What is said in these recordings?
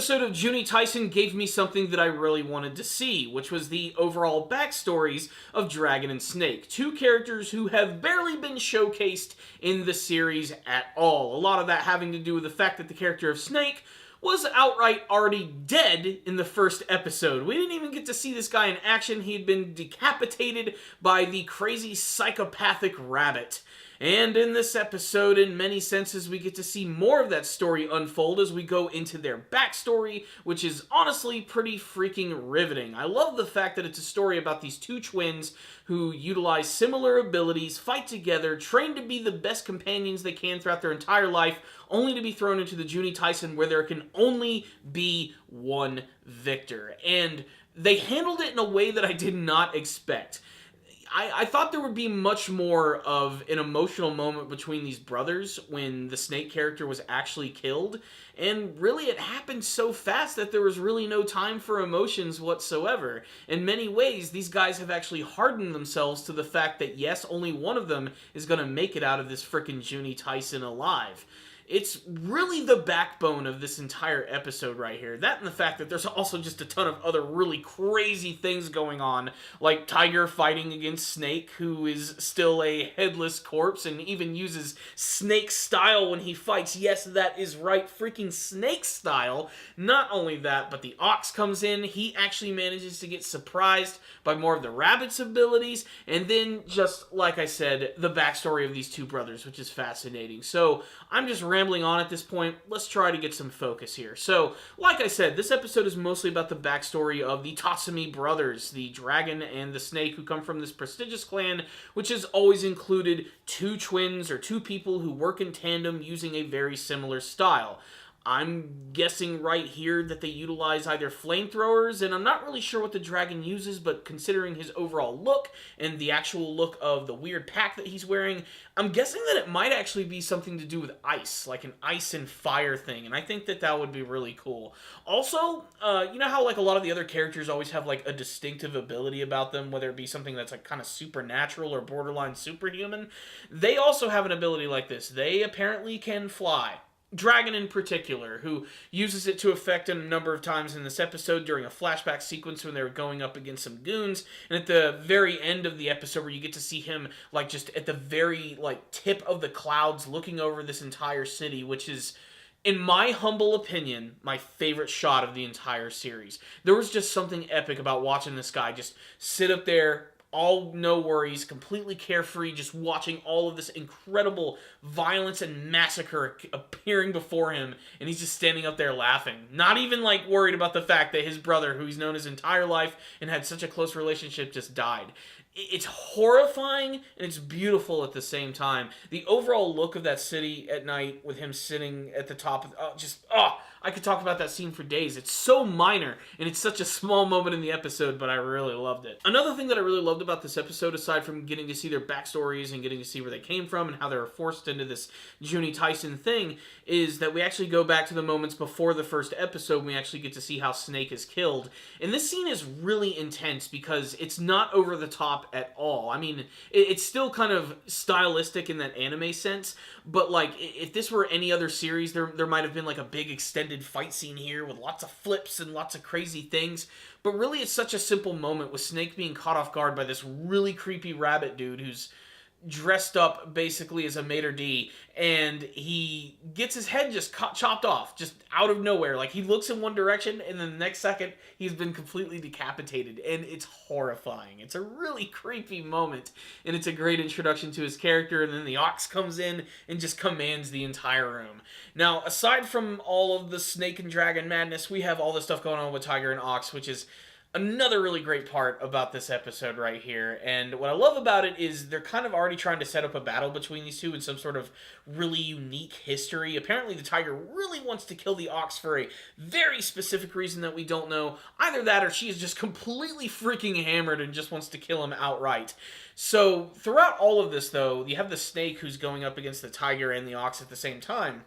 episode of Juni Taisen gave me something that I really wanted to see, which was the overall backstories of Dragon and Snake, two characters who have barely been showcased in the series at all. A lot of that having to do with the fact that the character of Snake was outright already dead in the first episode. We didn't even get to see this guy in action. He had been decapitated by the crazy psychopathic rabbit. And in this episode, in many senses, we get to see more of that story unfold as we go into their backstory, which is honestly pretty freaking riveting. I love the fact that it's a story about these two twins who utilize similar abilities, fight together, train to be the best companions they can throughout their entire life, only to be thrown into the Juni Taisen where there can only be one victor. And they handled it in a way that I did not expect. I thought there would be much more of an emotional moment between these brothers when the Snake character was actually killed, and really it happened so fast that there was really no time for emotions whatsoever. In many ways, these guys have actually hardened themselves to the fact that yes, only one of them is going to make it out of this frickin' Juni Taisen alive. It's really the backbone of this entire episode right here. That and the fact that there's also just a ton of other really crazy things going on, like Tiger fighting against Snake, who is still a headless corpse and even uses Snake style when he fights. Yes, that is right, freaking Snake style. Not only that, but the Ox comes in. He actually manages to get surprised by more of the rabbit's abilities, and then, just like I said, the backstory of these two brothers, which is fascinating. So, I'm just rambling on at this point. Let's try to get some focus here. So, like I said, this episode is mostly about the backstory of the Tatsumi Brothers, the dragon and the snake who come from this prestigious clan, which has always included two twins or two people who work in tandem using a very similar style. I'm guessing right here that they utilize either flamethrowers, and I'm not really sure what the dragon uses, but considering his overall look and the actual look of the weird pack that he's wearing, I'm guessing that it might actually be something to do with ice, like an ice and fire thing, and I think that that would be really cool. Also, you know how like a lot of the other characters always have like a distinctive ability about them, whether it be something that's like kind of supernatural or borderline superhuman? They also have an ability like this. They apparently can fly. Dragon in particular, who uses it to effect a number of times in this episode during a flashback sequence when they were going up against some goons, and at the very end of the episode where you get to see him like just at the very like tip of the clouds looking over this entire city, which is, in my humble opinion, my favorite shot of the entire series. There was just something epic about watching this guy just sit up there, all no worries, completely carefree, just watching all of this incredible violence and massacre appearing before him, and he's just standing up there laughing. Not even, like, worried about the fact that his brother, who he's known his entire life and had such a close relationship, just died. It's horrifying, and it's beautiful at the same time. The overall look of that city at night with him sitting at the top of... I could talk about that scene for days. It's so minor, and it's such a small moment in the episode, but I really loved it. Another thing that I really loved about this episode, aside from getting to see their backstories and getting to see where they came from and how they were forced into this Juni Taisen thing, is that we actually go back to the moments before the first episode when we actually get to see how Snake is killed. And this scene is really intense because it's not over the top at all. I mean, it's still kind of stylistic in that anime sense, but like, if this were any other series, there might have been like a big extended fight scene here with lots of flips and lots of crazy things, but really it's such a simple moment with Snake being caught off guard by this really creepy rabbit dude who's dressed up basically as a maitre d', and he gets his head just chopped off, just out of nowhere. Like, he looks in one direction, and then the next second, he's been completely decapitated, and it's horrifying. It's a really creepy moment, and it's a great introduction to his character, and then the Ox comes in and just commands the entire room. Now, aside from all of the Snake and Dragon madness, we have all this stuff going on with Tiger and Ox, which is another really great part about this episode right here. And what I love about it is they're kind of already trying to set up a battle between these two in some sort of really unique history. Apparently the Tiger really wants to kill the Ox for a very specific reason that we don't know. Either that or she is just completely freaking hammered and just wants to kill him outright. So throughout all of this, though, you have the Snake who's going up against the Tiger and the Ox at the same time.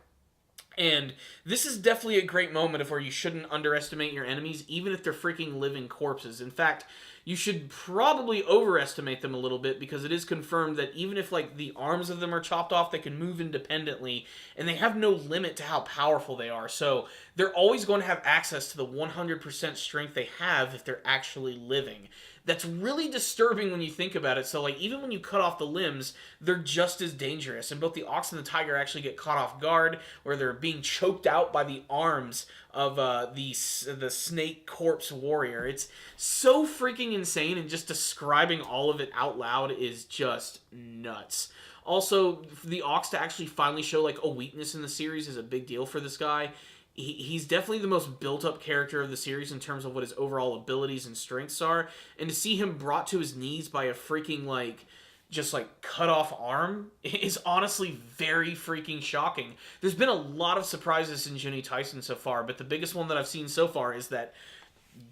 And this is definitely a great moment of where you shouldn't underestimate your enemies, even if they're freaking living corpses. In fact, you should probably overestimate them a little bit, because it is confirmed that even if like the arms of them are chopped off, they can move independently, and they have no limit to how powerful they are. So they're always going to have access to the 100% strength they have if they're actually living. That's really disturbing when you think about it. So like even when you cut off the limbs, they're just as dangerous. And both the ox and the tiger actually get caught off guard, where they're being choked out by the arms of the snake corpse warrior. It's so freaking insane, and just describing all of it out loud is just nuts. Also, for the ox to actually finally show like a weakness in the series is a big deal for this guy. He's definitely the most built-up character of the series in terms of what his overall abilities and strengths are. And to see him brought to his knees by a freaking, like, just, like, cut-off arm is honestly very freaking shocking. There's been a lot of surprises in Juni Taisen so far, but the biggest one that I've seen so far is that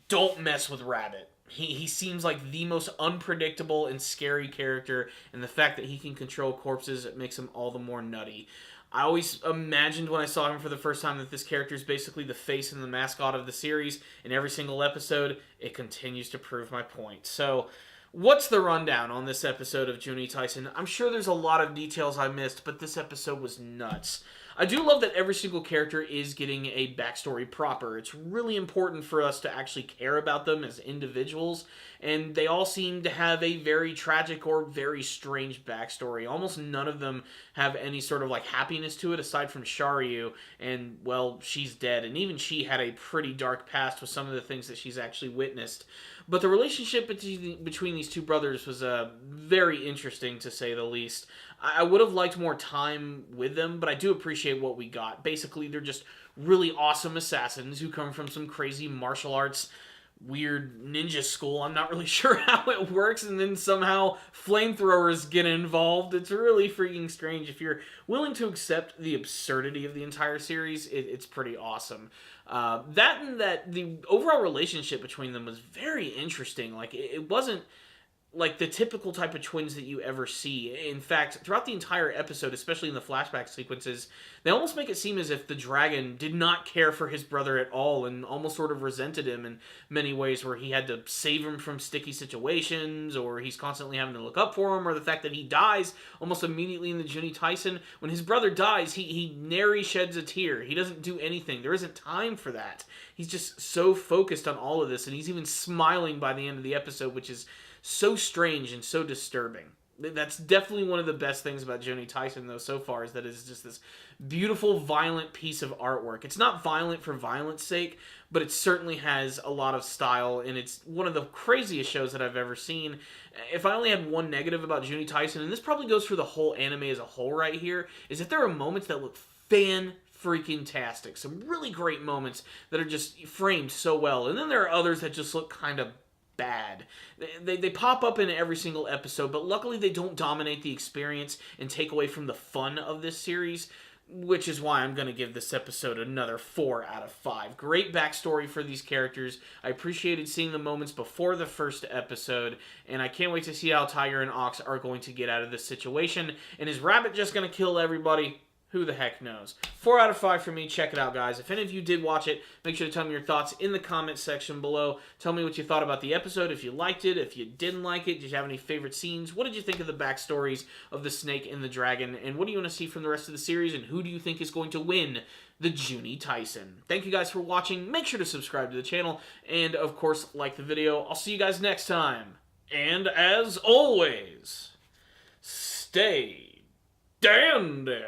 don't mess with Rabbit. He seems like the most unpredictable and scary character, and the fact that he can control corpses, it makes him all the more nutty. I always imagined when I saw him for the first time that this character is basically the face and the mascot of the series. In every single episode, it continues to prove my point. So, what's the rundown on this episode of Juni Taisen? I'm sure there's a lot of details I missed, but this episode was nuts. I do love that every single character is getting a backstory proper. It's really important for us to actually care about them as individuals, and they all seem to have a very tragic or very strange backstory. Almost none of them have any sort of like happiness to it, aside from Sharyu, and well, she's dead, and even she had a pretty dark past with some of the things that she's actually witnessed. But the relationship between these two brothers was very interesting, to say the least. I would have liked more time with them, but I do appreciate what we got. Basically, they're just really awesome assassins who come from some crazy martial arts weird ninja school. I'm not really sure how it works, and then somehow flamethrowers get involved. It's really freaking strange. If you're willing to accept the absurdity of the entire series, it's pretty awesome. That and that the overall relationship between them was very interesting. Like, it wasn't like the typical type of twins that you ever see. In fact, throughout the entire episode, especially in the flashback sequences, they almost make it seem as if the dragon did not care for his brother at all, and almost sort of resented him in many ways, where he had to save him from sticky situations, or he's constantly having to look up for him, or the fact that he dies almost immediately in the Juni Taisen. When his brother dies, he nary sheds a tear. He doesn't do anything. There isn't time for that. He's just so focused on all of this, and he's even smiling by the end of the episode, which is so strange and so disturbing. That's definitely one of the best things about Juni Taisen, though, so far, is that it's just this beautiful, violent piece of artwork. It's not violent for violence sake, but it certainly has a lot of style, and it's one of the craziest shows that I've ever seen. If I only had one negative about Juni Taisen, and this probably goes for the whole anime as a whole right here, is that there are moments that look freaking-tastic. Some really great moments that are just framed so well, and then there are others that just look kind of bad. They pop up in every single episode, but luckily they don't dominate the experience and take away from the fun of this series, which is why I'm going to give this episode another 4 out of 5. Great backstory for these characters. I appreciated seeing the moments before the first episode, and I can't wait to see how Tiger and Ox are going to get out of this situation. And is Rabbit just going to kill everybody? Who the heck knows? 4 out of 5 for me. Check it out, guys. If any of you did watch it, make sure to tell me your thoughts in the comments section below. Tell me what you thought about the episode, if you liked it, if you didn't like it, did you have any favorite scenes? What did you think of the backstories of the snake and the dragon? And what do you want to see from the rest of the series? And who do you think is going to win the Juni Taisen? Thank you guys for watching. Make sure to subscribe to the channel. And, of course, like the video. I'll see you guys next time. And, as always, stay damn down,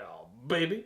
baby.